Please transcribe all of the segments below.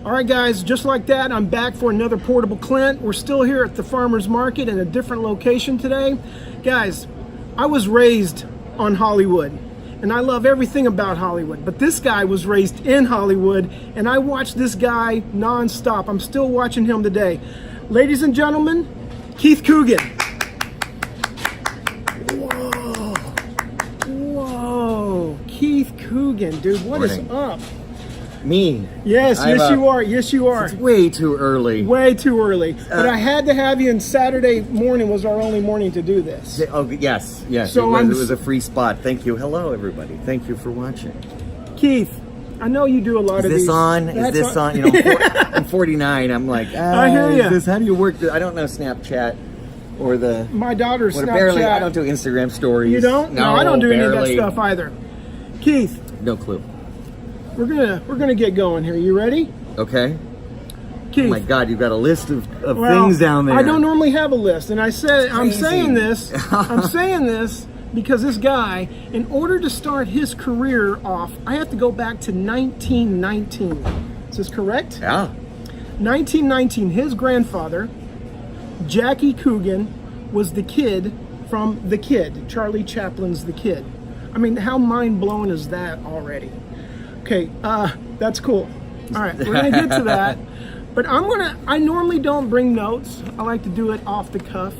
All right, guys, just like that, I'm back for another Portable Clint. We're still here at the farmer's market in a different location today. Guys, I was raised on Hollywood, and I love everything about Hollywood, but this guy was raised in Hollywood, and I watched this guy nonstop. I'm still watching him today. Ladies and gentlemen, Keith Coogan. Whoa, Keith Coogan, dude, what is up? Me? Yes, you are. Yes, you are. It's way too early. Way too early. But I had to have you, and Saturday morning was our only morning to do this. Oh, yes. So it was a free spot. Thank you. Hello, everybody. Thank you for watching. Keith, I know you do a lot of these. Is this on? You know, I'm 49. I'm like, I hear you. How do you work I don't know Snapchat or the... My daughter's Snapchat. Barely, I don't do Instagram stories. You don't? No, I don't do barely. any of that stuff either. Keith. No clue. We're gonna get going here. You ready? Okay. Keith. Oh my God, you've got a list of things down there. I don't normally have a list, and I'm saying this because this guy, in order to start his career off, I have to go back to 1919. Is this correct? Yeah. 1919. His grandfather, Jackie Coogan, was the kid from The Kid, Charlie Chaplin's The Kid. I mean, how mind-blowing is that already? Okay, that's cool. All right, we're gonna get to that. But I normally don't bring notes. I like to do it off the cuff.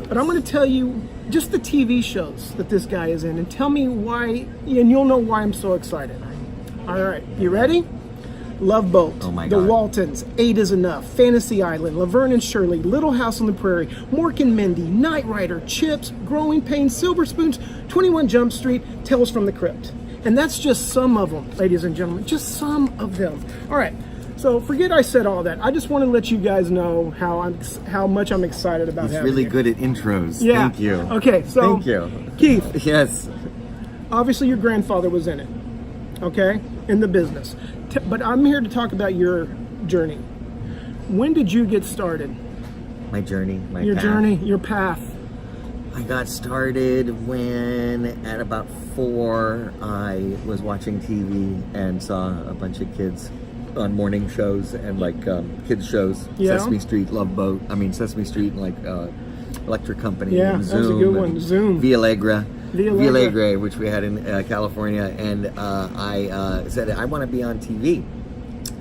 But I'm gonna tell you just the TV shows that this guy is in and tell me why, and you'll know why I'm so excited. All right, you ready? Love Boat, oh my The God. Waltons, 8 is Enough, Fantasy Island, Laverne and Shirley, Little House on the Prairie, Mork and Mindy, Knight Rider, Chips, Growing Pains, Silver Spoons, 21 Jump Street, Tales from the Crypt. And that's just some of them, ladies and gentlemen, just some of them. All right, so forget I said all that. I just want to let you guys know how much I'm excited about having really you. good at intros. Yeah. Thank you. Okay, so Thank you. Keith. Yes. Obviously, your grandfather was in it, okay, in the business. But I'm here to talk about your journey. When did you get started? My journey, Your path. journey, your path. I got started when, at about 4, I was watching TV and saw a bunch of kids on morning shows and like kids shows. Yeah. Sesame Street and like Electric Company. Yeah, and that was a Zoom good one. and Zoom. Via Alegre, Alegre. which we had in California, and I said I want to be on TV.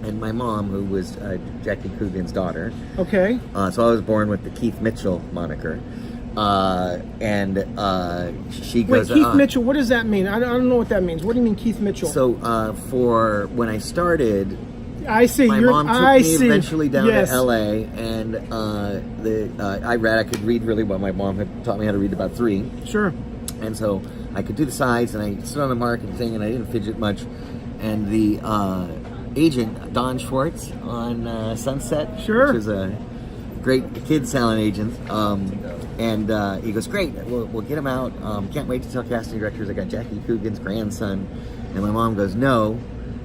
And my mom, who was Jackie Coogan's daughter, Okay. so I was born with the Keith Mitchell moniker. She goes, Wait, Keith Mitchell, what does that mean? I don't know what that means. What do you mean, Keith Mitchell? So for when I started, I see. my mom took me eventually down Yes. to LA, and I could read really well. My mom had taught me how to read about 3. Sure. And so I could do the sides, and I stood on the market thing, and I didn't fidget much. And the agent, Don Schwartz on Sunset, Sure. which is a great kids talent agent, and he goes, great, we'll get him out. Can't wait to tell casting directors I got Jackie Coogan's grandson. And my mom goes, no,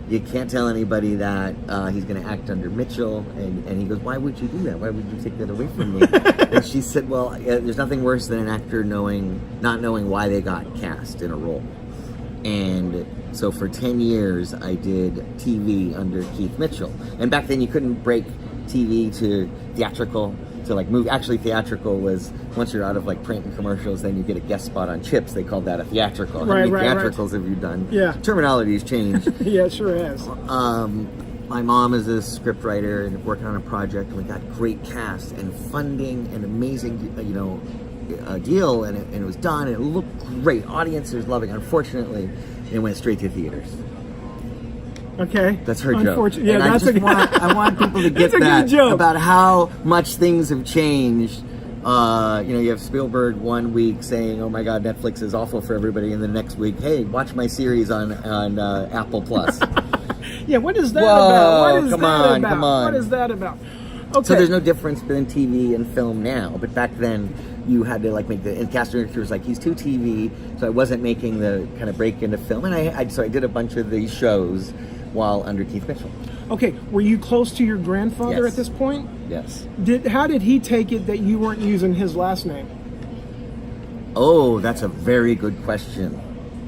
you can't tell anybody that he's going to act under Mitchell. And he goes, why would you do that? Why would you take that away from me? And she said, well, there's nothing worse than an actor not knowing why they got cast in a role. And so for 10 years, I did TV under Keith Mitchell. And back then, you couldn't break TV to theatrical, to like movie. Actually, theatrical was, once you're out of like print and commercials, then you get a guest spot on Chips. They called that a theatrical. How many theatricals have you done? Yeah. Terminology's changed. Yeah, it sure has. My mom is a script writer and working on a project, and we got great cast and funding and amazing, deal, and it was done, and it looked great. Audiences loving it. Unfortunately, it went straight to theaters. Okay. That's her joke. Yeah, and I want people to get that joke about how much things have changed. You have Spielberg one week saying, "Oh my God, Netflix is awful for everybody," and the next week, "Hey, watch my series on Apple Plus." Yeah, what is that about? Come on. What is that about? Okay. So there's no difference between TV and film now, but back then you had to like make the cast director was like, he's too TV, so I wasn't making the kind of break into film, and so I did a bunch of these shows while under Keith Mitchell. Okay, were you close to your grandfather Yes. at this point? Yes. How did he take it that you weren't using his last name? Oh, that's a very good question.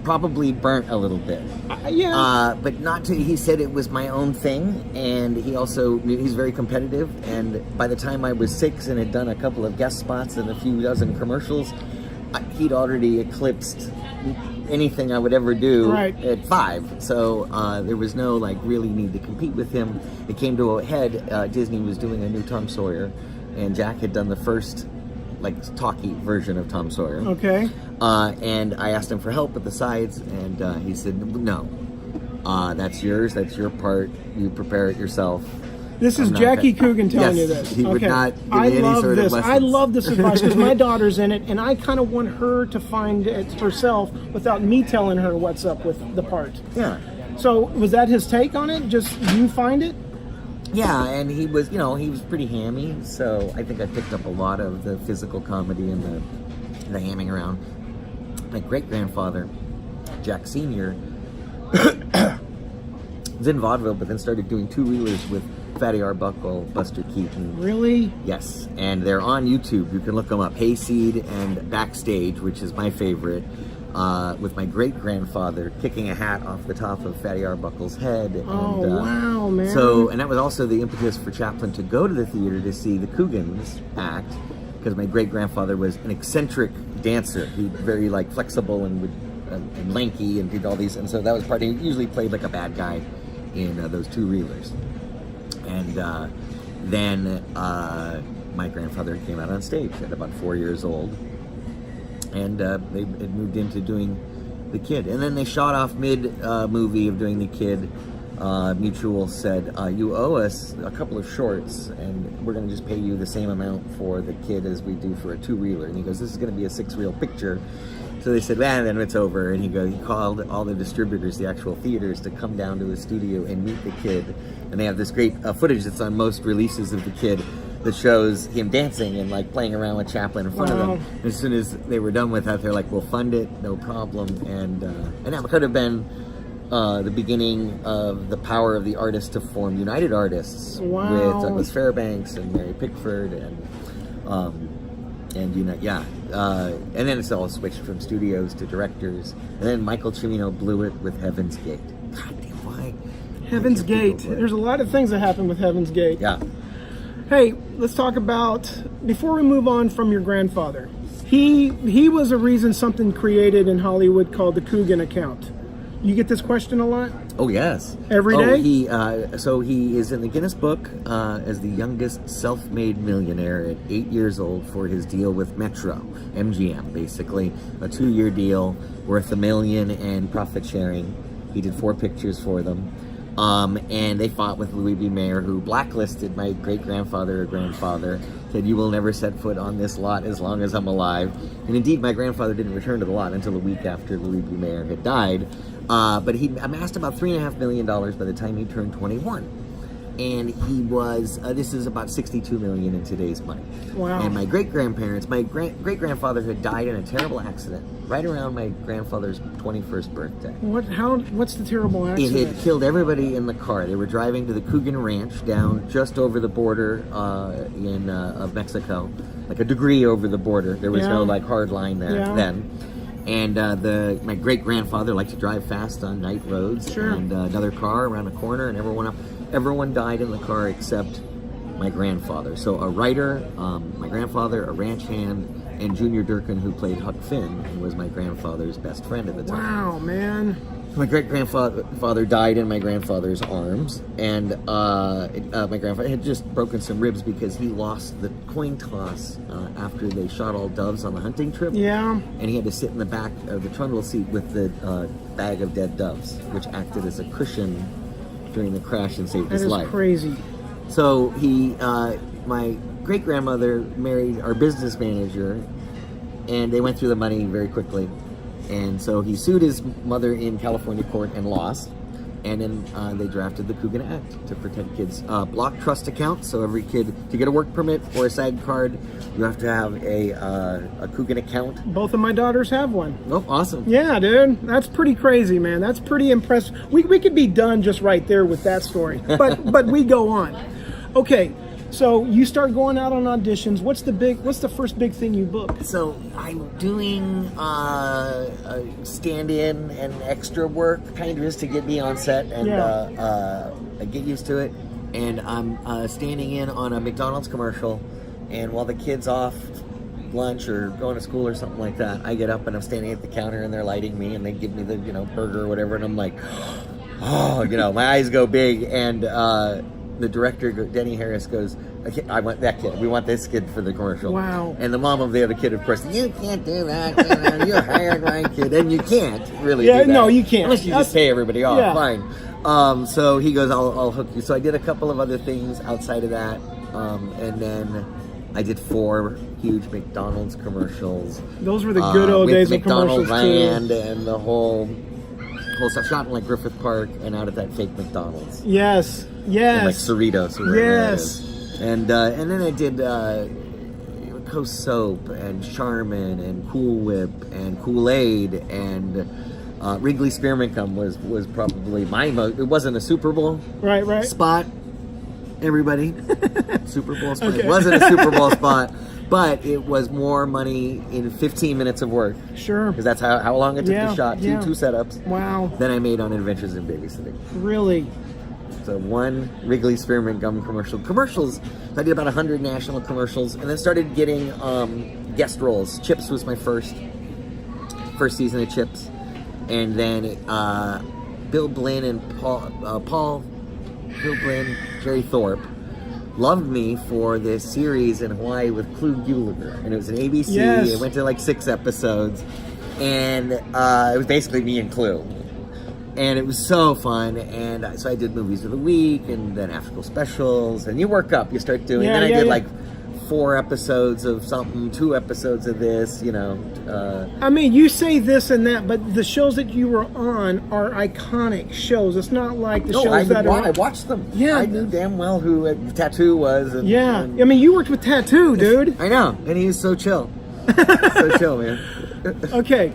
probably burnt a little bit. Yeah. But not to, he said it was my own thing, and he also, he's very competitive, and by the time I was 6 and had done a couple of guest spots and a few dozen commercials, he'd already eclipsed anything I would ever do at 5. So there was no like really need to compete with him. It came to a head, Disney was doing a new Tom Sawyer, and Jack had done the first like talkie version of Tom Sawyer. Okay. And I asked him for help with the sides, and he said, no, that's yours, that's your part, you prepare it yourself. This is Jackie Coogan telling you Yes, this. he would not give me any sort of lessons. I love this advice because my daughter's in it, and I kind of want her to find it herself without me telling her what's up with the part. Yeah. So was that his take on it? Just you find it? Yeah, and he was, you know, he was pretty hammy, so I think I picked up a lot of the physical comedy and the hamming around. My great-grandfather, Jack Sr., was in vaudeville, but then started doing two-reelers with Fatty Arbuckle, Buster Keaton. Really? Yes, and they're on YouTube. You can look them up. Hayseed and Backstage, which is my favorite, with my great-grandfather kicking a hat off the top of Fatty Arbuckle's head. And, wow, man. So, and that was also the impetus for Chaplin to go to the theater to see the Coogans act, because my great-grandfather was an eccentric dancer. He very, like, flexible and and lanky and did all these, and so that was part of, he usually played like a bad guy in those two-reelers. And then my grandfather came out on stage at about 4 years old, and they had moved into doing the kid. And then they shot off mid-movie of doing the kid. Mutual said, you owe us a couple of shorts, and we're going to just pay you the same amount for the kid as we do for a two-reeler. And he goes, this is going to be a 6-reel picture. So they said, well, then it's over. And he called all the distributors, the actual theaters, to come down to his studio and meet the kid. And they have this great footage that's on most releases of the kid that shows him dancing and like playing around with Chaplin in front of them. And as soon as they were done with that, they're like, we'll fund it, no problem. And that could have been the beginning of the power of the artist to form United Artists with Douglas Fairbanks and Mary Pickford and then it's all switched from studios to directors. And then Michael Cimino blew it with Heaven's Gate. God damn, why? Heaven's Gate. There's a lot of things that happen with Heaven's Gate. Yeah. Hey, let's talk about, before we move on from your grandfather, he was a reason something created in Hollywood called the Coogan Account. You get this question a lot? Oh, yes. Every day? He is in the Guinness Book as the youngest self-made millionaire at 8 years old for his deal with Metro, MGM, basically. A 2-year deal worth $1 million and profit sharing. He did 4 pictures for them. And they fought with Louis B. Mayer, who blacklisted my great-grandfather or grandfather, said, you will never set foot on this lot as long as I'm alive. And indeed, my grandfather didn't return to the lot until a week after Louis B. Mayer had died. But he amassed about $3.5 million by the time he turned 21. And he was, this is about $62 million in today's money. Wow. And my great-grandparents, my great-grandfather had died in a terrible accident right around my grandfather's 21st birthday. What's the terrible accident? It had killed everybody in the car. They were driving to the Coogan Ranch down just over the border of Mexico, like a degree over the border. There was no like hard line there then. And my great-grandfather liked to drive fast on night roads. Sure. And another car around a corner, and everyone died in the car except my grandfather. So a writer, my grandfather, a ranch hand, and Junior Durkin, who played Huck Finn and was my grandfather's best friend at the time. Wow, man. My great-grandfather died in my grandfather's arms, and my grandfather had just broken some ribs because he lost the coin toss after they shot all doves on the hunting trip. Yeah. And he had to sit in the back of the trundle seat with the bag of dead doves, which acted as a cushion during the crash and saved his life. That is crazy. So my great-grandmother married our business manager, and they went through the money very quickly. And so he sued his mother in California court and lost. And then they drafted the Coogan Act to protect kids. Block trust accounts, so every kid, to get a work permit or a SAG card, you have to have a Coogan account. Both of my daughters have one. Oh, awesome. Yeah, dude. That's pretty crazy, man. That's pretty impressive. We could be done just right there with that story. But we go on. Okay, So you start going out on auditions. What's the first big thing you book? So I'm doing stand-in and extra work, kind of just to get me on set and get used to it. And I'm standing in on a McDonald's commercial, and while the kid's off lunch or going to school or something like that, I get up and I'm standing at the counter and they're lighting me and they give me the burger or whatever, and I'm like, oh, my eyes go big, and the director, Denny Harris, goes, I want that kid. We want this kid for the commercial. Wow. And the mom of the other kid, of course, you can't do that. You hired my kid. And you can't really do that. No, you can't. Unless you just pay everybody off. Yeah. Fine. So he goes, I'll hook you. So I did a couple of other things outside of that. And then I did 4 huge McDonald's commercials. Those were the good old days of commercials, McDonald's Land and the whole stuff. Shot in like Griffith Park and out at that fake McDonald's. Yes. And like Cerritos. Or whatever that Yes. is. And then I did Coast Soap and Charmin and Cool Whip and Kool-Aid and Wrigley Spearmint Gum was probably my most. It wasn't a Super Bowl Right. spot, everybody. Super Bowl spot. Okay. It wasn't a Super Bowl spot, but it was more money in 15 minutes of work. Sure. Because that's how long it took to shot. Two setups. Wow. Then I made on Adventures in Babysitting. Really? So 1 Wrigley Spearmint Gum commercial. Commercials, I did about 100 national commercials, and then started getting guest roles. Chips was my first season of Chips. And then Bill Blinn and Bill Blinn, Jerry Thorpe, loved me for this series in Hawaii with Clu Gulager. And it was an ABC. Yes. It went to like 6 episodes. And it was basically me and Clu. And it was so fun, and so I did Movies of the Week, and then After School Specials, and you work up, you start doing, then I did like 4 episodes of something, 2 episodes of this, I mean, you say this and that, but the shows that you were on are iconic shows. It's not like the shows that are... I watched them. Yeah. I knew damn well who Tattoo was. And, I mean, you worked with Tattoo, dude. I know, and he was so chill. So chill, man. Okay.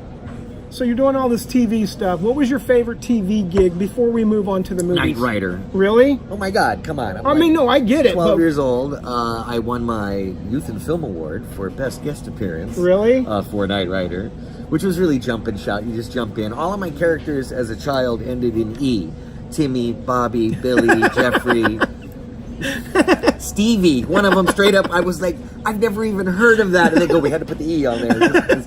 So you're doing all this TV stuff. What was your favorite TV gig before we move on to the movies? Knight Rider. Really? Oh my God, come on. I mean, no, I get it. 12 years old. I won my Youth and Film Award for Best Guest Appearance. Really? For Knight Rider, which was really jump and shout. You just jump in. All of my characters as a child ended in E. Timmy, Bobby, Billy, Jeffrey, Stevie. One of them straight up, I was like, I've never even heard of that. And they go, we had to put the E on there.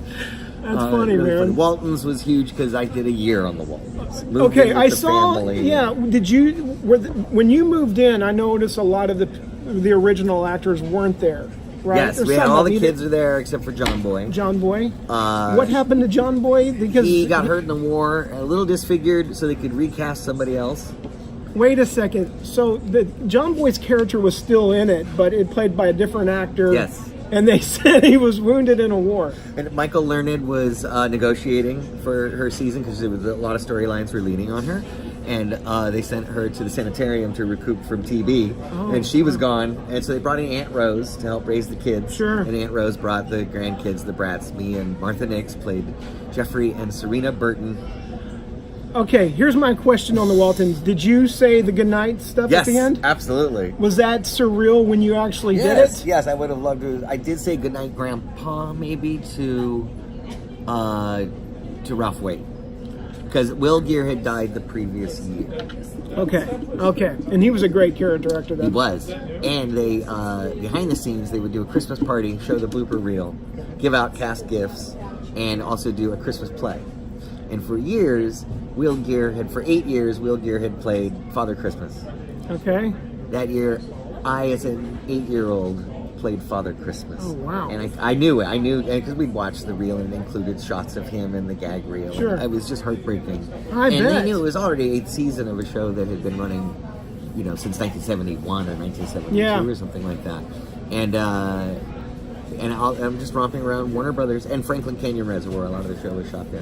That's funny, really man. Funny. Walton's was huge because I did a year on the Waltons. Okay, I saw. Family. Yeah, did you? When you moved in, I noticed a lot of the original actors weren't there, right? Yes, we had all the kids are there except for John Boy. John Boy. What happened to John Boy? Because he got hurt in the war, a little disfigured, so they could recast somebody else. Wait a second. So John Boy's character was still in it, but it played by a different actor. Yes. And they said he was wounded in a war. And Michael Learned was negotiating for her season because there was a lot of storylines were leaning on her. And they sent her to the sanitarium to recoup from TB. Oh, and she was gone. And so they brought in Aunt Rose to help raise the kids. Sure. And Aunt Rose brought the grandkids, the brats. Me and Martha Nix played Jeffrey and Serena Burton. Okay, here's my question on the Waltons. Did you say the goodnight stuff at the end? Yes, absolutely. Was that surreal when you actually did it? Yes, I would have loved to. I did say goodnight, Grandpa, maybe to Ralph Waite. Because Will Gear had died the previous year. Okay. And he was a great character actor then. He was. And they, behind the scenes, they would do a Christmas party, show the blooper reel, give out cast gifts, and also do a Christmas play. And for years, for 8 years, Will Gear had played Father Christmas. Okay. That year, I, as an 8-year-old, played Father Christmas. Oh, wow. And I knew it. I knew, because we'd watched the reel and it included shots of him in the gag reel. Sure. It was just heartbreaking. I bet. And they knew it was already 8th season of a show that had been running, since 1971 or 1972 or something like that. And I'm just romping around Warner Brothers and Franklin Canyon Reservoir. A lot of the show was shot there.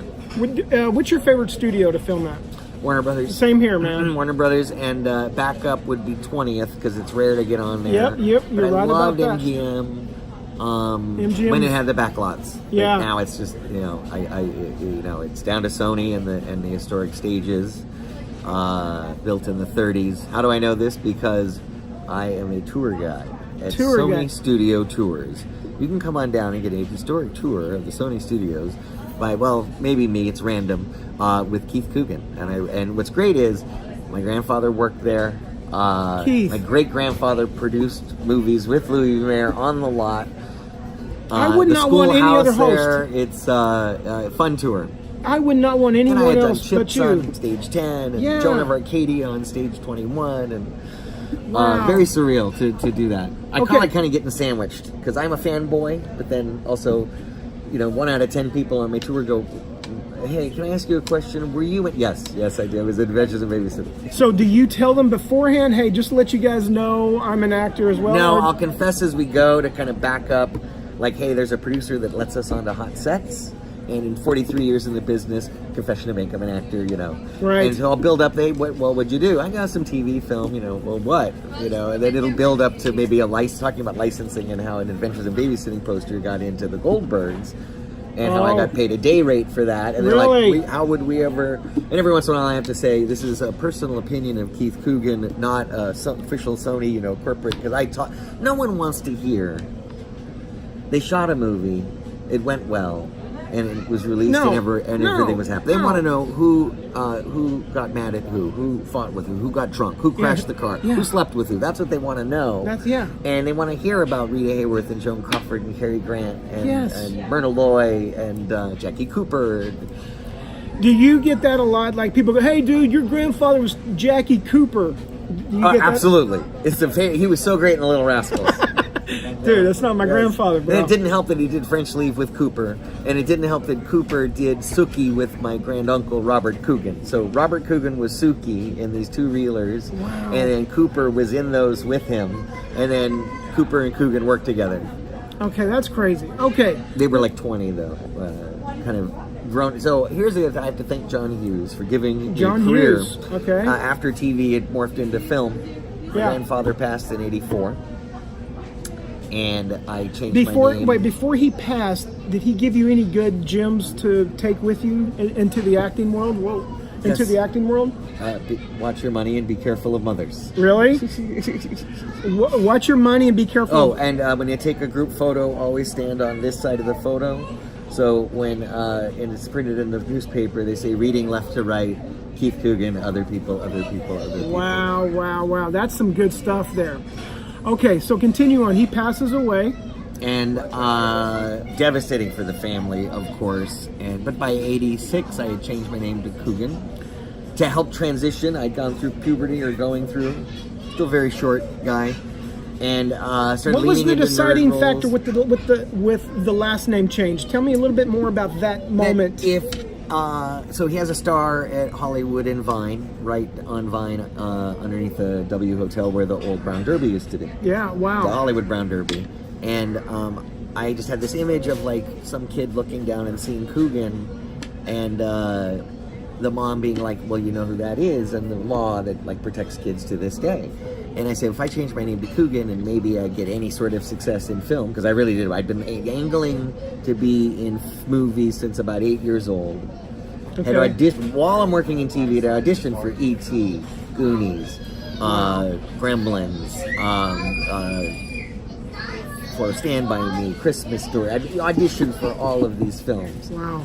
What's your favorite studio to film at? Warner Brothers. Same here, man. Warner Brothers, and backup would be 20th because it's rare to get on there. Yep, you're right about that. I loved MGM. MGM When it had the backlots. Yeah. But now it's just it's down to Sony and the historic stages built in the 30s. How do I know this? Because I am a tour guide at Tour Sony guide. Studio Tours. You can come on down and get a historic tour of the Sony Studios by, well, maybe me, it's random, with Keith Coogan. And what's great is my grandfather worked there. Keith. My great-grandfather produced movies with Louis Lumiere on the lot. I would not want any other host. There, it's a fun tour. I would not want And I anyone had done else but Chips you. on stage 10, and Yeah. Joan of Arcadia on stage 21, and Wow. very surreal to do that. I Okay. kind of getting sandwiched, because I'm a fanboy, but then also, 1 out of 10 people on my tour go, hey, can I ask you a question? Were you... Yes, I did. It was Adventures in Babysitting. So do you tell them beforehand, hey, just to let you guys know I'm an actor as well? No, or- I'll confess as we go to kind of back up, like, hey, there's a producer that lets us onto hot sets, and in 43 years in the business, confession to make, I'm an actor, Right. And so I'll build up, what'd you do? I got some TV film, well, what? And then it'll build up to maybe talking about licensing and how an Adventures in Babysitting poster got into the Goldbergs, and how I got paid a day rate for that. And they're Really? like, how would we ever... And every once in a while I have to say, this is a personal opinion of Keith Coogan, not official Sony, corporate, because no one wants to hear... They shot a movie, it went well, and it was released, and everything was happening. They want to know who got mad at who fought with who got drunk, who crashed the car, who slept with who. That's what they want to know. And they want to hear about Rita Hayworth and Joan Crawford and Cary Grant and Myrna Loy and Jackie Cooper. Do you get that a lot? Like people go, hey, dude, your grandfather was Jackie Cooper. Do you get that? Absolutely. He was so great in The Little Rascals. Dude, that's not my grandfather, bro. And it didn't help that he did French Leave with Cooper, and it didn't help that Cooper did Sookie with my granduncle Robert Coogan. So Robert Coogan was Sookie in these two reelers, and then Cooper was in those with him, and then Cooper and Coogan worked together. Okay, that's crazy. Okay. They were like 20 though, kind of grown. So here's the other thing. I have to thank John Hughes for giving me a career. Hughes. Okay. After TV, it morphed into film. My grandfather passed in '84. And I changed my name. Wait, before he passed, did he give you any good gems to take with you into the acting world? Into the acting world? Watch your money and be careful of mothers. Really? Watch your money and be careful. Oh, and when you take a group photo, always stand on this side of the photo. So when and it's printed in the newspaper, they say reading left to right, Keith Coogan, other people, other people, other people. Wow. That's some good stuff there. Okay, so continue on. He passes away. And devastating for the family, of course. But by '86, I had changed my name to Coogan to help transition. I'd gone through puberty or going through. Still very short guy. And started What was leaning the into deciding nerd factor roles. with the last name change? Tell me a little bit more about that moment. So he has a star at Hollywood and Vine, right on Vine, underneath the W Hotel where the old Brown Derby used to be. Yeah, wow. The Hollywood Brown Derby. And I just had this image of like some kid looking down and seeing Coogan, and the mom being like, well, you know who that is, and the law that like protects kids to this day. And I said, if I change my name to Coogan and maybe I get any sort of success in film, because I really did. I'd been angling to be in movies since about 8 years old. Okay. And auditioned, while I'm working in TV, I auditioned for E.T., Goonies, Gremlins, for Stand By Me, Christmas Story. I auditioned for all of these films. Wow.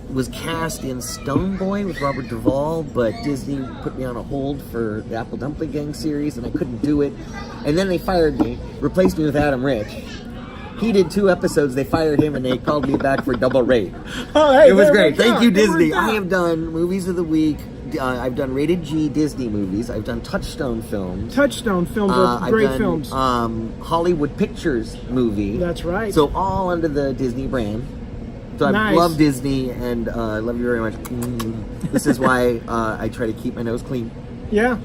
Was cast in Stone Boy with Robert Duvall, but Disney put me on a hold for the Apple Dumpling Gang series, and I couldn't do it. And then they fired me, replaced me with Adam Rich. He did 2 episodes, they fired him, and they called me back for double rate. Oh, hey, it was great. Thank you, Disney. I I have done Movies of the Week. I've done Rated G Disney movies. I've done Touchstone films. Touchstone films are great I've done, films. Hollywood Pictures movie. That's right. So all under the Disney brand. So I love Disney, and I love you very much. This is why I try to keep my nose clean. Yeah.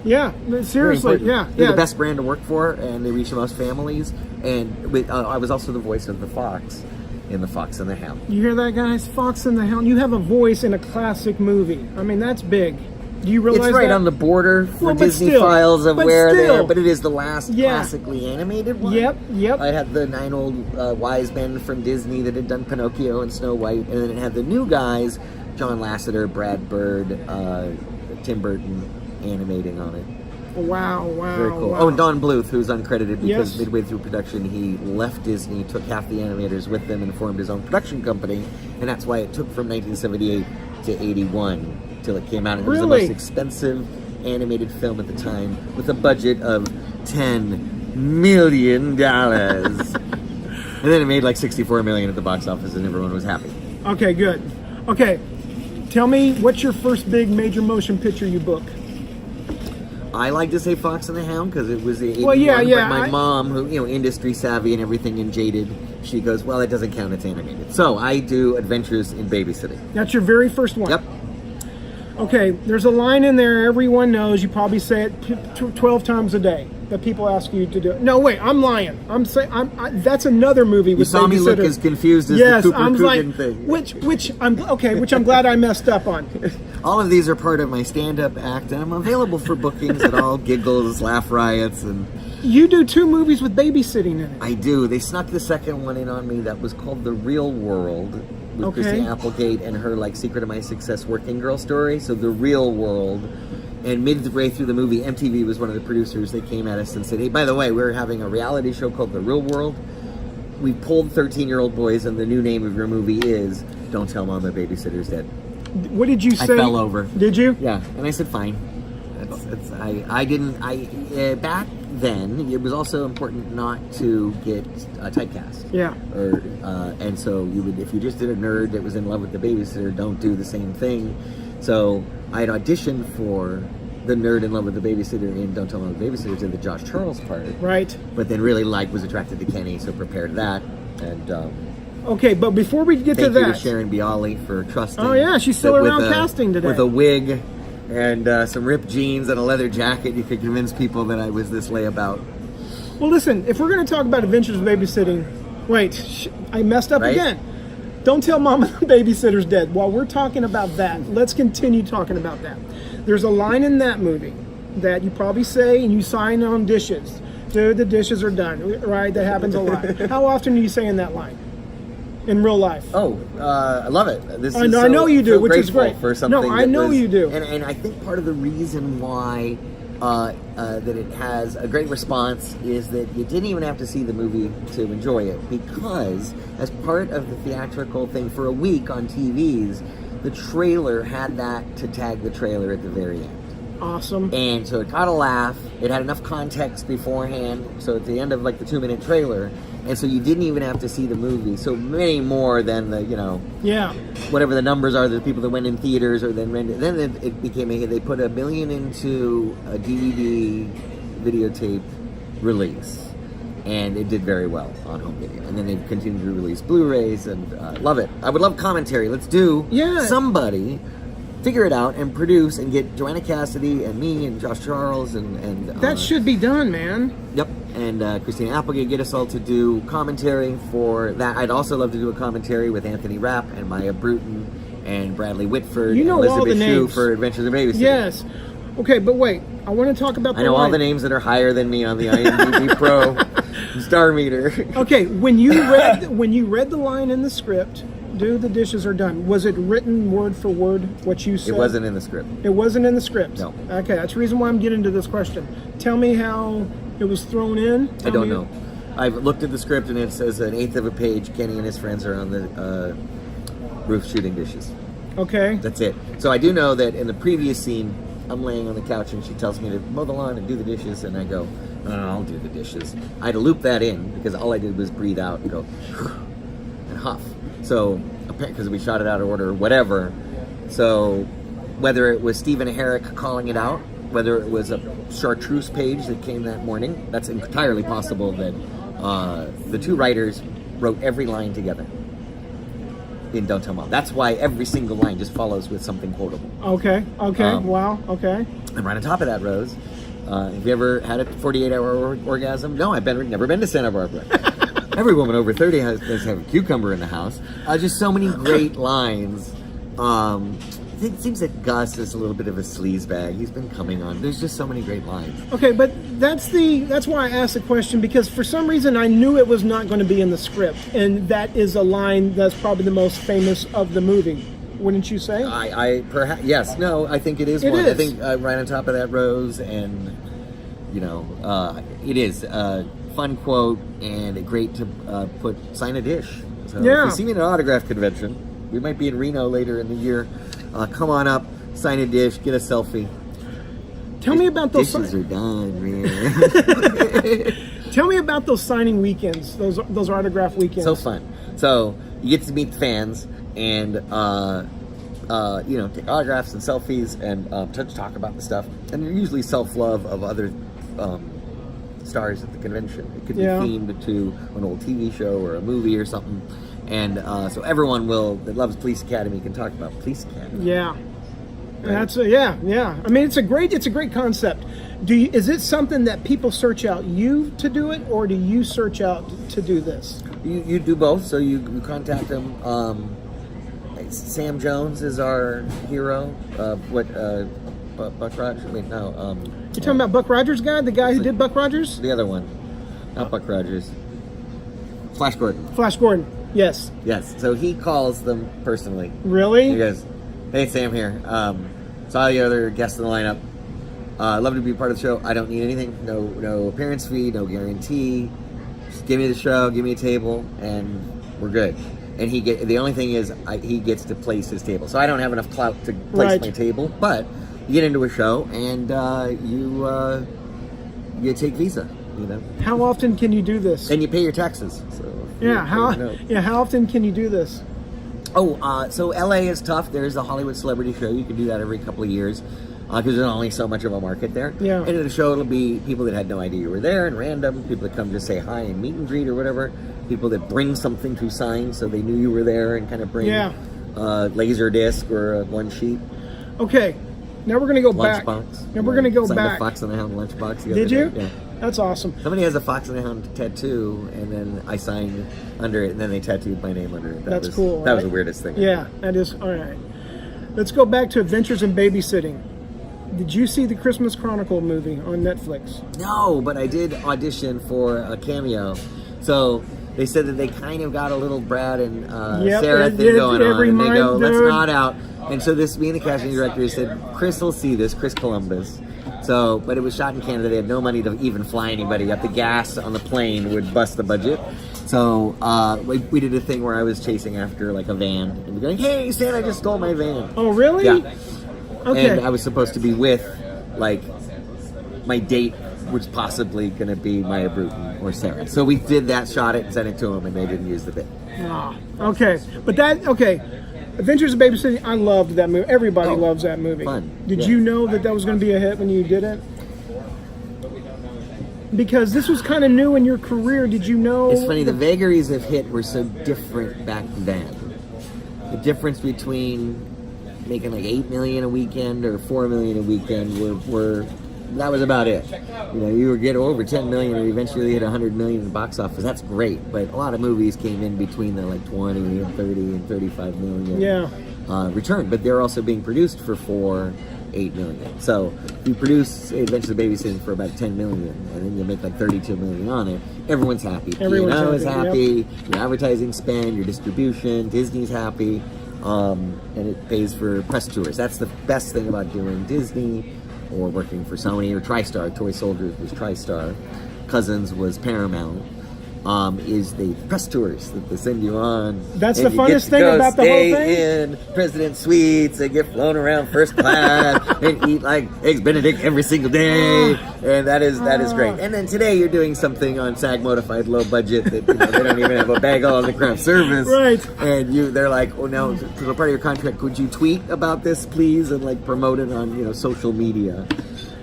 Seriously, yeah. They're the best brand to work for, and they reach the most families. And I was also the voice of the Fox in The Fox and the Hound. You hear that, guys? Fox and the Hound. You have a voice in a classic movie. I mean, that's big. Do you realize it's right that? on the border for Well, but Disney still, Files of but where still. they're, but it is the last classically animated one. Yep. I had the 9 old wise men from Disney that had done Pinocchio and Snow White, and then it had the new guys, John Lasseter, Brad Bird, Tim Burton, animating on it. Wow, wow, Very cool. wow. Oh, and Don Bluth, who's uncredited because Yes. midway through production he left Disney, took half the animators with him, and formed his own production company. And that's why it took from 1978 to 81 till it came out. And it was the Really? most expensive animated film at the time, with a budget of $10 million. And then it made like $64 million at the box office, and everyone was happy. Okay, good. Okay, tell me, what's your first big major motion picture you book? I like to say Fox and the Hound because it was the 81, Well, yeah, but my I- mom, who, industry savvy and everything and jaded, she goes, well, it doesn't count, it's animated. So I do Adventures in Babysitting. That's your very first one? Yep. Okay, there's a line in there everyone knows. You probably say it 12 times a day that people ask you to do it. No, wait, I'm lying. That's another movie You with saw me look babysitter. as confused as Yes, the Cooper I'm Coogan like, thing. which I'm glad I messed up on. All of these are part of my stand-up act, and I'm available for bookings at all Giggles, Laugh Riots, and You do 2 movies with babysitting in it. I do. They snuck the second one in on me that was called The Real World, with Okay. Christine Applegate and her Secret of My Success working girl story. So The Real World. And midway through the movie, MTV was one of the producers. They came at us and said, hey, by the way, we're having a reality show called The Real World. We pulled 13-year-old boys, and the new name of your movie is Don't Tell Mom the Babysitter's Dead. What did you I say? fell over. Did you? Yeah, and I said fine. Back then it was also important not to get typecast. Yeah. And so you would, if you just did a nerd that was in love with the babysitter, don't do the same thing. So I had auditioned for the nerd in love with the babysitter in Don't Tell Mom the Babysitter, did the Josh Charles part, Right. but then really was attracted to Kenny, so prepared that. And Okay, but before we get to thank you that, to Sharon Bialy for trusting. Oh, yeah, she's still that around casting today. with a wig and some ripped jeans and a leather jacket. You could convince people that I was this layabout. well, listen, if we're going to talk about Adventures of Babysitting, I messed up Right? again. Don't tell Mama the babysitter's dead. While we're talking about that, let's continue talking about that. There's a line in that movie that you probably say, and you sign on dishes. Dude, the dishes are done. Right? That happens a lot. How often are you saying that line in real life? Oh, I love it. I know you do, which is grateful great. For something No, I know you do. And I think part of the reason why that it has a great response is that you didn't even have to see the movie to enjoy it, because as part of the theatrical thing for a week on TVs, the trailer had that to tag the trailer at the very end. Awesome. And so it got a laugh. It had enough context beforehand. So at the end of the 2-minute trailer, and so you didn't even have to see the movie. So many more than the Yeah. whatever the numbers are, the people that went in theaters or then rented. Then it became they put $1 million into a DVD videotape release, and it did very well on home video. And then they've continued to release Blu-rays, and love it. I would love commentary. Let's do somebody figure it out and produce and get Joanna Cassidy and me and Josh Charles and That should be done, man. Yep, and Christina Applegate, get us all to do commentary for that. I'd also love to do a commentary with Anthony Rapp and Maya Bruton and Bradley Whitford You know and all Elizabeth the Shue names. for Adventures in Babysitting. Yes. Okay, but wait. I want to talk about the I know all line. the names that are higher than me on the IMDb Pro Star Meter. Okay, when you read the line in the script, "Dude, the dishes are done," was it written word for word what you said? It wasn't in the script. It wasn't in the script. No. Okay, that's the reason why I'm getting to this question. Tell me how it was thrown in. I don't know. I've looked at the script and it says 1/8 of a page. Kenny and his friends are on the roof shooting dishes. Okay. That's it. So I do know that in the previous scene, I'm laying on the couch and she tells me to mow the lawn and do the dishes, and I go, no, I'll do the dishes. I had to loop that in because all I did was breathe out and go and huff. So because we shot it out of order or whatever. So whether it was Stephen Herrick calling it out, whether it was a chartreuse page that came that morning, that's entirely possible that the two writers wrote every line together in Don't Tell Mom. That's why every single line just follows with something quotable. Okay. Wow. Okay. And right on top of that, Rose, have you ever had a 48-hour orgasm? No, I've never been to Santa Barbara. Every woman over 30 does have a cucumber in the house. Just so many great lines. It seems that Gus is a little bit of a sleazebag. He's been coming on. There's just so many great lines. Okay, but that's why I asked the question, because for some reason I knew it was not going to be in the script, and that is a line that's probably the most famous of the movie. Wouldn't you say? I perhaps yes. No, I think it is It one. is. I think right on top of that, Rose, and it is a fun quote and great to sign a dish. So Yeah. if you see me at an autograph convention, we might be in Reno later in the year. Come on up, sign a dish, get a selfie. Tell me about those. Dishes are done, man. Tell me about those signing weekends. Those autograph weekends. So fun. So you get to meet the fans and take autographs and selfies and talk about the stuff. And they're usually self-love of other stars at the convention. It could be themed to an old TV show or a movie or something. And so everyone that loves Police Academy can talk about Police Academy. Yeah. That's yeah. I mean, it's a great concept. Is it something that people search out you to do it, or do you search out to do this? You do both. So you contact them. Sam Jones is our hero. Buck Rogers? Wait, no. You're talking about Buck Rogers guy, the guy who did Buck Rogers? The other one, not Buck Rogers. Flash Gordon. Flash Gordon. Yes. Yes. So he calls them personally. Really? He goes, "Hey, Sam here. Saw the other guests in the lineup. Love to be part of the show. I don't need anything. No appearance fee. No guarantee. Just give me the show. Give me a table, and we're good." And the only thing is he gets to place his table. So I don't have enough clout to place my table, but you get into a show and you take Visa. How often can you do this? And you pay your taxes. So how often can you do this? So LA is tough. There's a Hollywood celebrity show. You can do that every couple of years because there's only so much of a market there. Yeah. And at a show, it'll be people that had no idea you were there and random, people that come to say hi and meet and greet or whatever, people that bring something to sign so they knew you were there and kind of bring laser disc or one sheet. Okay. Now we're going to go back. Lunchbox. Now we're going to go back. The Fox and the Hound lunchbox. Did you? Yeah. That's awesome. Somebody has a Fox and the Hound tattoo, and then I signed under it, and then they tattooed my name under it. That's cool. That was the weirdest thing. Yeah, that is. All right. Let's go back to Adventures in Babysitting. Did you see the Christmas Chronicle movie on Netflix? No, but I did audition for a cameo. So they said that they kind of got a little Brad and Sarah thing going on, and they go, "Let's nod out." And so me and the casting director said, "Chris will see this, Chris Columbus." So, but it was shot in Canada. They had no money to even fly anybody up. The gas on the plane would bust the budget. So we did a thing where I was chasing after like a van and going, "Hey, Santa just stole my van." Oh, really? Yeah. Okay. And I was supposed to be with like my date was possibly going to be Maya Bruton or Sarah. So we did that, shot it, and sent it to them, and they didn't use the bit. Okay. But Adventures in Babysitting, I loved that movie. Everybody loves that movie. Fun. Did you know that was going to be a hit when you did it? Because this was kind of new in your career. Did you know? It's funny, the vagaries of hit were so different back then. The difference between making like $8 million a weekend or $4 million a weekend were that was about it. You would get over 10 million or eventually hit 100 million in the box office. That's great, but a lot of movies came in between the like 20 and 30 and 35 million return, but they're also being produced for 8 million. So if you produce Adventures of Babysitting for about 10 million and then you make like 32 million on it, everyone's happy. P&O is happy, your advertising spend, your distribution, Disney's happy, and it pays for press tours. That's the best thing about doing Disney or working for Sony or TriStar. Toy Soldiers was TriStar. Cousins was Paramount. Is the press tours that they send you on. That's the funnest thing about the whole thing? Stay in President Suites and get flown around first class and eat like Eggs Benedict every single day. And that is great. And then today you're doing something on SAG modified low budget that they don't even have a bag on the craft service. Right. And they're like, "Oh no, as a part of your contract, could you tweet about this please and like promote it on social media?"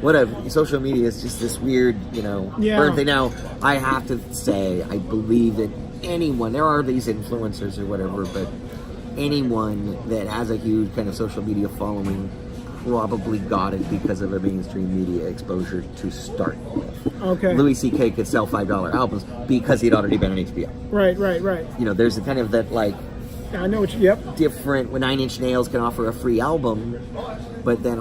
Whatever. Social media is just this weird, burn thing. Now, I have to say, I believe that anyone, there are these influencers or whatever, but anyone that has a huge kind of social media following probably got it because of a mainstream media exposure to start with. Okay. Louis C.K. could sell $5 albums because he'd already been on HBO. Right. There's a kind of that like, I know different, when 9 Inch Nails can offer a free album, but then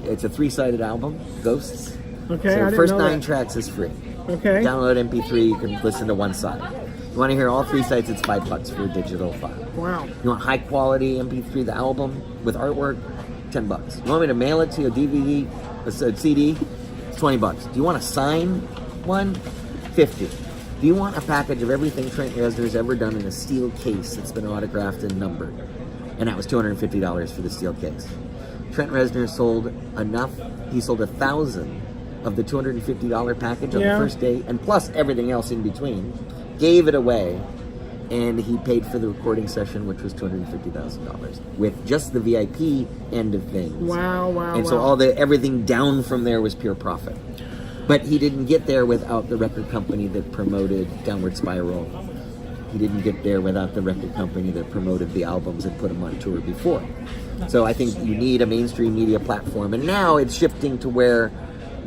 it's a 3-sided album, Ghosts. Okay, so I the first didn't know 9 that. tracks is free. Okay. Download MP3, you can listen to one side. You want to hear all 3 sides, it's $5 for a digital file. Wow. You want high quality MP3, the album with artwork, $10. You want me to mail it to a DVD, a CD, it's $20. Do you want a signed one? $50. Do you want a package of everything Trent Reznor's ever done in a steel case that's been autographed and numbered? And that was $250 for the steel case. Trent Reznor sold enough. He sold 1,000 of the $250 package on the first day, and plus everything else in between. Gave it away, and he paid for the recording session, which was $250,000 with just the VIP end of things. Wow! And so everything down from there was pure profit. But he didn't get there without the record company that promoted Downward Spiral. He didn't get there without the record company that promoted the albums and put them on tour before. So I think you need a mainstream media platform. And now it's shifting to where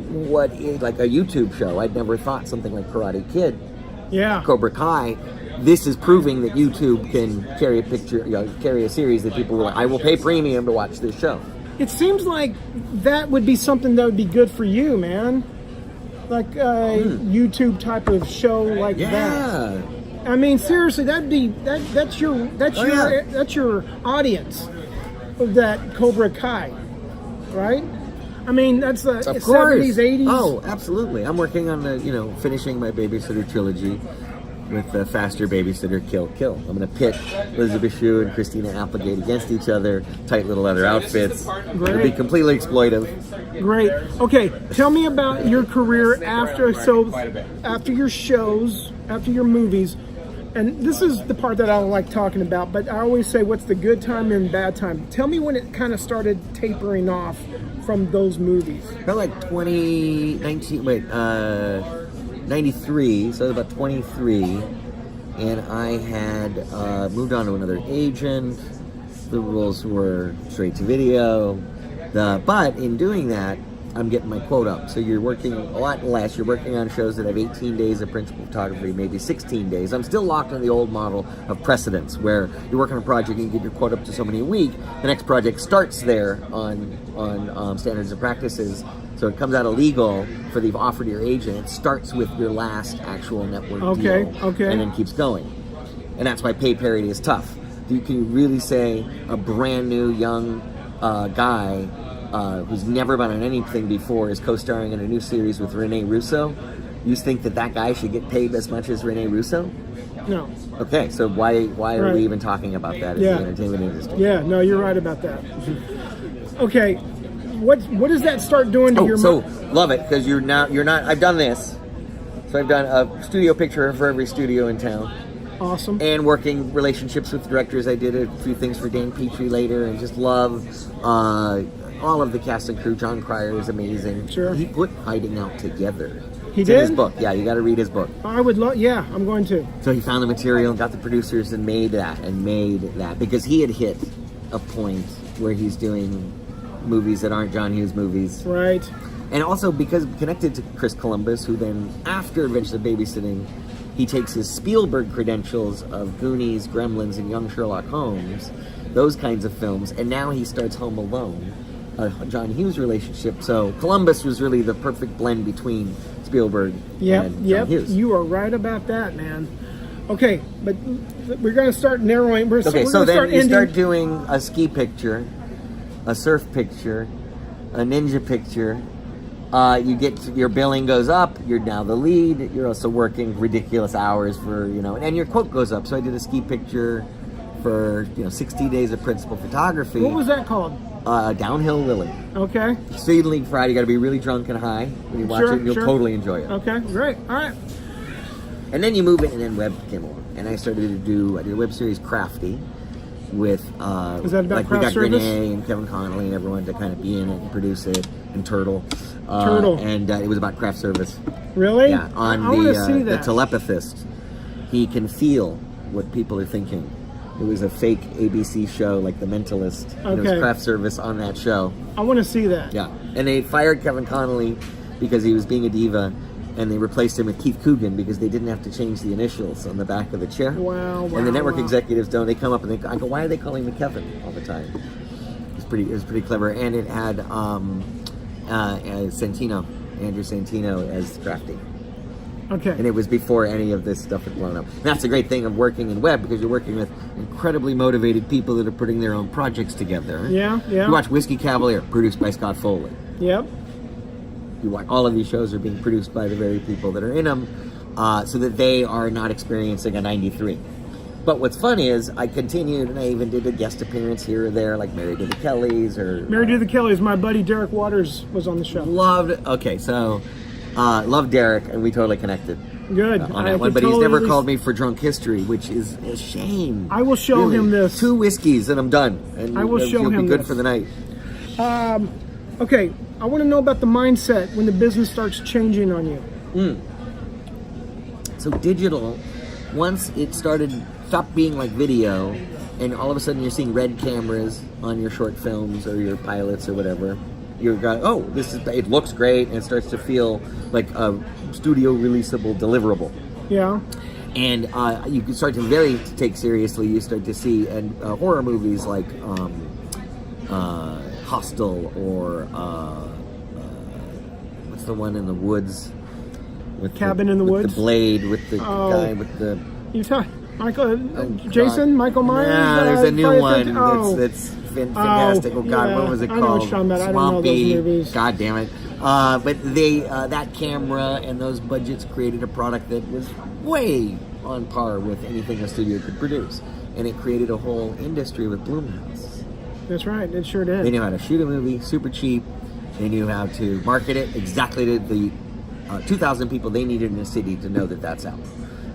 what is like a YouTube show. I'd never thought something like Karate Kid, Cobra Kai. This is proving that YouTube can carry a picture, carry a series that people will like, I will pay premium to watch this show. It seems like that would be something that would be good for you, man. Like a YouTube type of show like that. I mean, seriously, that's your audience of that Cobra Kai, right? I mean, that's the 70s, 80s. Oh, absolutely. I'm working on finishing my Babysitter trilogy with the faster Babysitter Kill. I'm going to pit Elizabeth Shue and Christina Applegate against each other, tight little leather outfits. It'll be completely exploitive. Great. Okay, tell me about your career after your shows, after your movies. And this is the part that I don't like talking about, but I always say, what's the good time and bad time? Tell me when it kind of started tapering off from those movies. About like 93, so I was about 23, and I had moved on to another agent. The rules were straight to video, but in doing that, I'm getting my quote up. So you're working a lot less. You're working on shows that have 18 days of principal photography, maybe 16 days. I'm still locked in the old model of precedence, where you work on a project and you get your quote up to so many a week. The next project starts there on standards and practices. So it comes out illegal for the offer to your agent. It starts with your last actual network deal, and then keeps going. And that's why pay parity is tough. Can you really say a brand new young guy who's never been on anything before is co-starring in a new series with Rene Russo? You think that guy should get paid as much as Rene Russo? No. Okay, so why are we even talking about that in the entertainment industry? Yeah, no, you're right about that. Okay, what does that start doing to your? So love it, because you're not. I've done this. So I've done a studio picture for every studio in town. Awesome. And working relationships with directors. I did a few things for Dan Petrie later, and just love all of the cast and crew. John Cryer is amazing. Sure. He put Hiding Out together. He did? In his book. Yeah, you got to read his book. I would love. Yeah, I'm going to. So he found the material, got the producers, and made that because he had hit a point where he's doing movies that aren't John Hughes movies. Right. And also because connected to Chris Columbus, who then, after Adventures of Babysitting, he takes his Spielberg credentials of Goonies, Gremlins, and Young Sherlock Holmes, those kinds of films, and now he starts Home Alone, a John Hughes relationship. So Columbus was really the perfect blend between Spielberg and John Hughes. You are right about that, man. Okay, but we're going to start narrowing. So then you start doing a ski picture, a surf picture, a ninja picture. You get your billing goes up. You're now the lead. You're also working ridiculous hours for and your quote goes up. So I did a ski picture for 60 days of principal photography. What was that called? Downhill Lily. Okay. Speed League Friday. You got to be really drunk and high when you watch it. And you'll totally enjoy it. Okay, great. All right. And then you move it, and then web came along, and I started to do. I did a web series, Crafty, with is that about craft we got service? Renee and Kevin Connolly and everyone to kind of be in it and produce it, and Turtle. And it was about craft service. Really? Yeah. On the telepathist, he can feel what people are thinking. It was a fake ABC show, like The Mentalist. Okay. And it was craft service on that show. I want to see that. Yeah. And they fired Kevin Connolly because he was being a diva, and they replaced him with Keith Coogan because they didn't have to change the initials on the back of the chair. Wow. And the network executives don't. They come up and I go, why are they calling me Kevin all the time? It was pretty clever. And it had Andrew Santino as Crafty. Okay. And it was before any of this stuff had blown up. And that's the great thing of working in web, because you're working with incredibly motivated people that are putting their own projects together. Yeah. You watch Whiskey Cavalier, produced by Scott Foley. Yep. all of these shows are being produced by the very people that are in them, so that they are not experiencing a 93. But what's funny is I continued, and I even did a guest appearance here or there, like Married to the Kellys or Married to the Kellys. My buddy Derek Waters was on the show. loved Derek, and we totally connected. Good. On that one, but he's never called me for drunk history, which is a shame. I will show him this. 2 whiskeys and I'm done. And I will show you'll him be good this. for the night. Okay, I want to know about the mindset when the business starts changing on you. So digital, once it stopped being like video, and all of a sudden you're seeing red cameras on your short films or your pilots or whatever. You're going, oh, it looks great, and it starts to feel like a studio releasable deliverable. Yeah. And you can start to take seriously. You start to see horror movies like Hostel or what's the one in the woods? With Cabin in the Woods? With the blade, with the guy with the... You talk, Michael Myers? Yeah, there's a new one Oh. that's fantastic. Oh God, yeah. what was it I know what called? you're talking about. I don't know those movies. God damn it. But they that camera and those budgets created a product that was way on par with anything a studio could produce. And it created a whole industry with Blumhouse. That's right, it sure did. They knew how to shoot a movie super cheap. They knew how to market it exactly to the 2,000 people they needed in a city to know that that's out.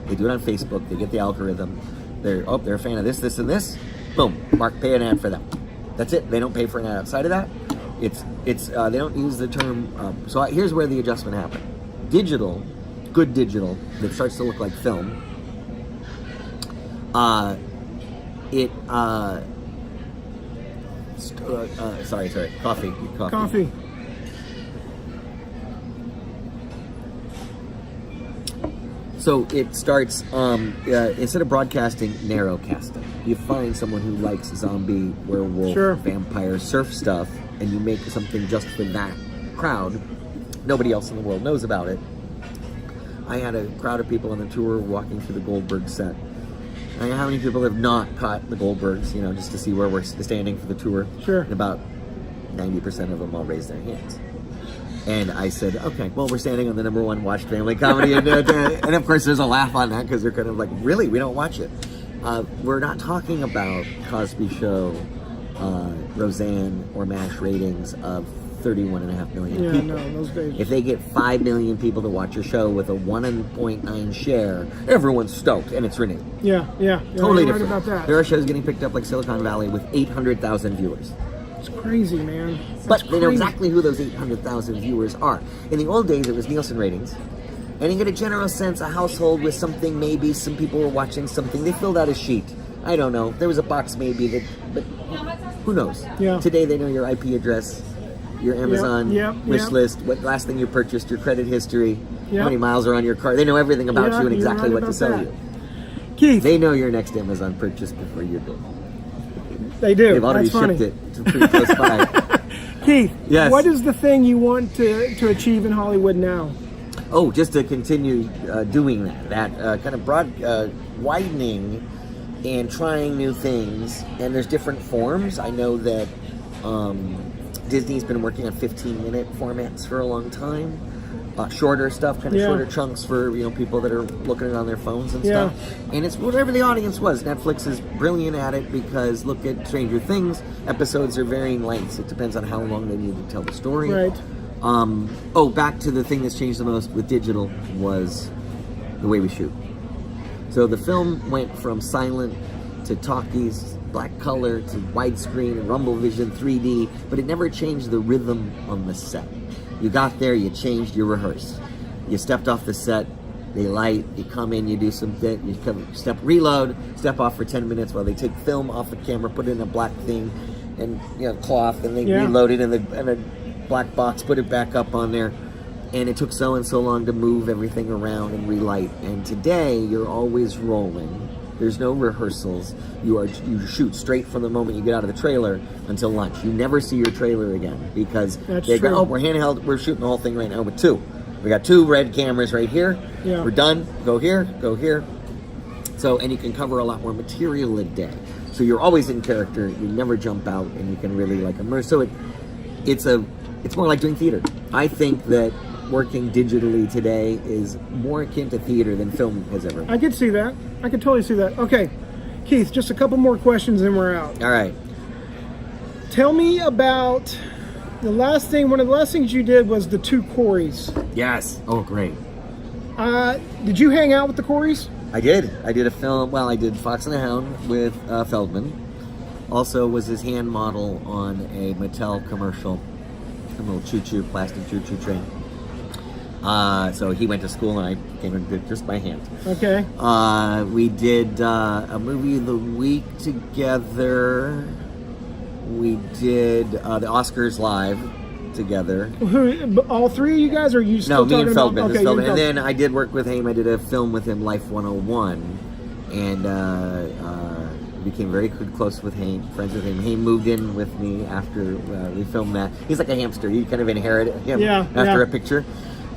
They do it on Facebook. They get the algorithm. They're a fan of this, this, and this. Boom, pay an ad for them. That's it. They don't pay for an ad outside of that. It's they don't use the term. So here's where the adjustment happened. Digital, good digital that starts to look like film. Sorry, coffee. So it starts, instead of broadcasting, narrowcasting. You find someone who likes zombie, werewolf, vampire, surf stuff, and you make something just for that crowd. Nobody else in the world knows about it. I had a crowd of people on the tour walking through the Goldberg set. I know how many people have not caught the Goldbergs, just to see where we're standing for the tour. Sure. And about 90% of them all raise their hands. And I said, okay, well, we're standing on the #1 watched family comedy. And of course, there's a laugh on that because they're kind of like, really? We don't watch it. We're not talking about Cosby Show, Roseanne, or MASH ratings of 31.5 million people. No, those days. If they get 5 million people to watch your show with a 1.9 share, everyone's stoked, and it's renewed. Yeah. Totally you're different. right about that. There are shows getting picked up like Silicon Valley with 800,000 viewers. It's crazy, man. But they know exactly who those 800,000 viewers are. In the old days, it was Nielsen ratings. And you get a general sense, a household with something, maybe some people were watching something. They filled out a sheet. I don't know. There was a box maybe, but who knows? Yeah. Today, they know your IP address, your Amazon wish list, what last thing you purchased, your credit history, how many miles are on your car. They know everything about you and exactly what to sell you. Keith. They know your next Amazon purchase before you do. They do. They've already shipped it to pretty close by. Keith, yes. What is the thing you want to achieve in Hollywood now? Oh, just to continue doing that kind of widening and trying new things. And there's different forms. I know that Disney's been working on 15-minute formats for a long time. Shorter stuff, shorter chunks for people that are looking at it on their phones and stuff. And it's whatever the audience was. Netflix is brilliant at it because look at Stranger Things. Episodes are varying lengths. It depends on how long they need to tell the story. Right. Back to the thing that's changed the most with digital was the way we shoot. So the film went from silent to talkies, black color to widescreen and rumble vision 3D, but it never changed the rhythm on the set. You got there, you changed, you rehearsed. You stepped off the set, they light, you come in, you do some bit, you reload, step off for 10 minutes while they take film off the camera, put it in a black thing and cloth, and they reload it in a black box, put it back up on there. And it took so and so long to move everything around and relight. And today, you're always rolling. There's no rehearsals. You shoot straight from the moment you get out of the trailer until lunch. You never see your trailer again because they go, we're handheld. We're shooting the whole thing right now with 2. We got 2 red cameras right here. Yeah. We're done. Go here. Go here. So, and you can cover a lot more material a day. So you're always in character. You never jump out, and you can really immerse. So it's a it's more like doing theater. I think that working digitally today is more akin to theater than film has ever been. I could see that. I could totally see that. Okay, Keith, just a couple more questions and we're out. All right. Tell me about one of the last things you did was the 2 Coreys. Yes. Oh, great. Did you hang out with the Coreys? I did. I did a film. Well, I did Fox and the Hound with Feldman. Also was his hand model on a Mattel commercial, a little choo-choo, plastic choo-choo train. So he went to school and I came and did just by hand. Okay. We did a movie of the week together. We did the Oscars live together. Who? All 3 of you guys, or are you still No, me talking and Feldman. about? Okay, Feldman. And then I did work with him. I did a film with him, Life 101, and became very close with Haim, friends with him. Haim moved in with me after we filmed that. He's like a hamster. You kind of inherit him after a picture.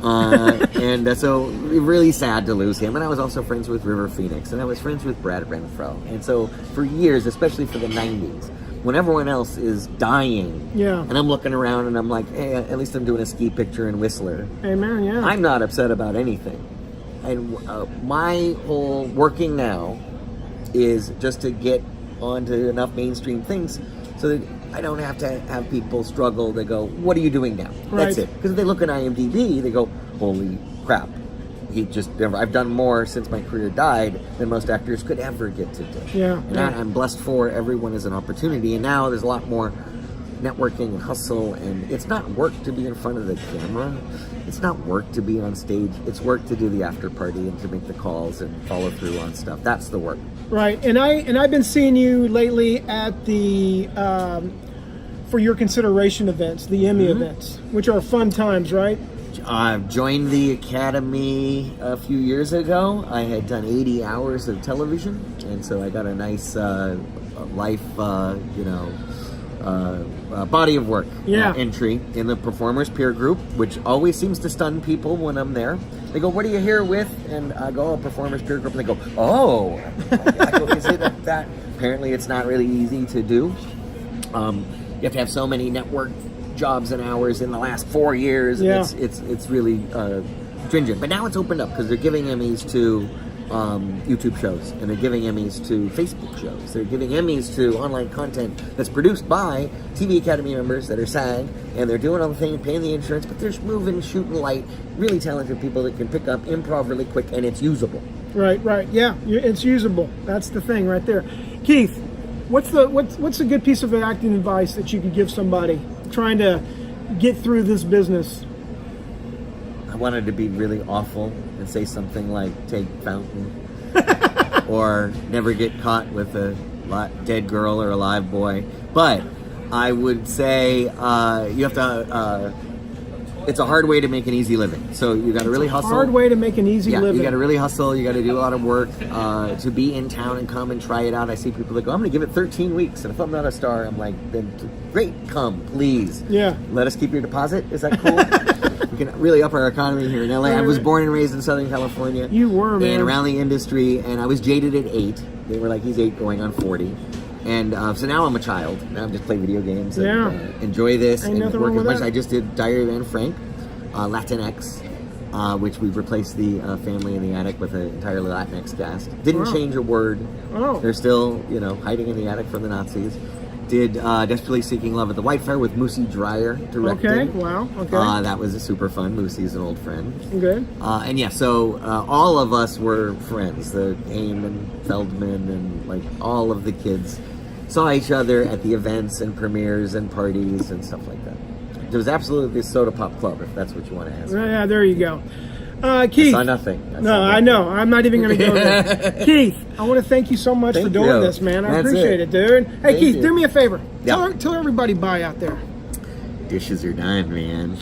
And so really sad to lose him. And I was also friends with River Phoenix, and I was friends with Brad Renfro. And so for years, especially for the 90s, when everyone else is dying, and I'm looking around and I'm like, hey, at least I'm doing a ski picture in Whistler. Amen, yeah. I'm not upset about anything. And my whole working now is just to get onto enough mainstream things so that I don't have to have people struggle to go, what are you doing now? Right. That's it. Because if they look at IMDb, they go, holy crap. I've done more since my career died than most actors could ever get to do. Yeah. And I'm blessed for everyone as an opportunity. And now there's a lot more networking and hustle, and it's not work to be in front of the camera. It's not work to be on stage. It's work to do the after party and to make the calls and follow through on stuff. That's the work. Right. And I've been seeing you lately at the for your consideration events, the Emmy events, which are fun times, right? I've joined the Academy a few years ago. I had done 80 hours of television, and so I got a nice life, body of work entry in the performers peer group, which always seems to stun people when I'm there. They go, what are you here with? And I go, performers peer group. And they go, oh. I go, is it that? Apparently it's not really easy to do. You have to have so many network jobs and hours in the last 4 years. Yeah. It's really stringent. But now it's opened up because they're giving Emmys to YouTube shows, and they're giving Emmys to Facebook shows. They're giving Emmys to online content that's produced by TV Academy members that are SAG, and they're doing all the things, paying the insurance, but they're moving, shooting light, really talented people that can pick up improv really quick, and it's usable. Right. Yeah, it's usable. That's the thing right there. Keith, what's a good piece of acting advice that you could give somebody trying to get through this business? I wanted to be really awful and say something like take Fountain or never get caught with a dead girl or a live boy. But I would say you have to it's a hard way to make an easy living. So you got to really hustle. Hard way to make an easy living. You got to really hustle. You got to do a lot of work to be in town and come and try it out. I see people that go, I'm going to give it 13 weeks. And if I'm not a star, I'm like, then great, come, please. Yeah. Let us keep your deposit. Is that cool? We can really up our economy here in LA. I was born and raised in Southern California. You were, man. And around the industry. And I was jaded at 8. They were like, he's 8 going on 40. And so now I'm a child. Now I'm just play video games and enjoy this. Ain't and nothing work wrong as with much. that. I just did Diary of Anne Frank. Latinx, which we've replaced the family in the attic with an entirely Latinx cast. Didn't change a word. Oh. They're still, hiding in the attic from the Nazis. Did Desperately Seeking Love at the White Fair with Moosey Dreyer directing. Okay, wow, okay. That was super fun. Moosey's an old friend. Good. So all of us were friends. The Haim and Feldman and like all of the kids saw each other at the events and premieres and parties and stuff like that. It was absolutely the Soda Pop Club, if that's what you want to ask. Yeah, there you go. Keith. I saw nothing. I know. I'm not even going to go there. Keith, I want to thank you so much for doing this, man. I appreciate it, dude. Hey, Keith, do me a favor. Tell everybody bye out there. Dishes are done, man.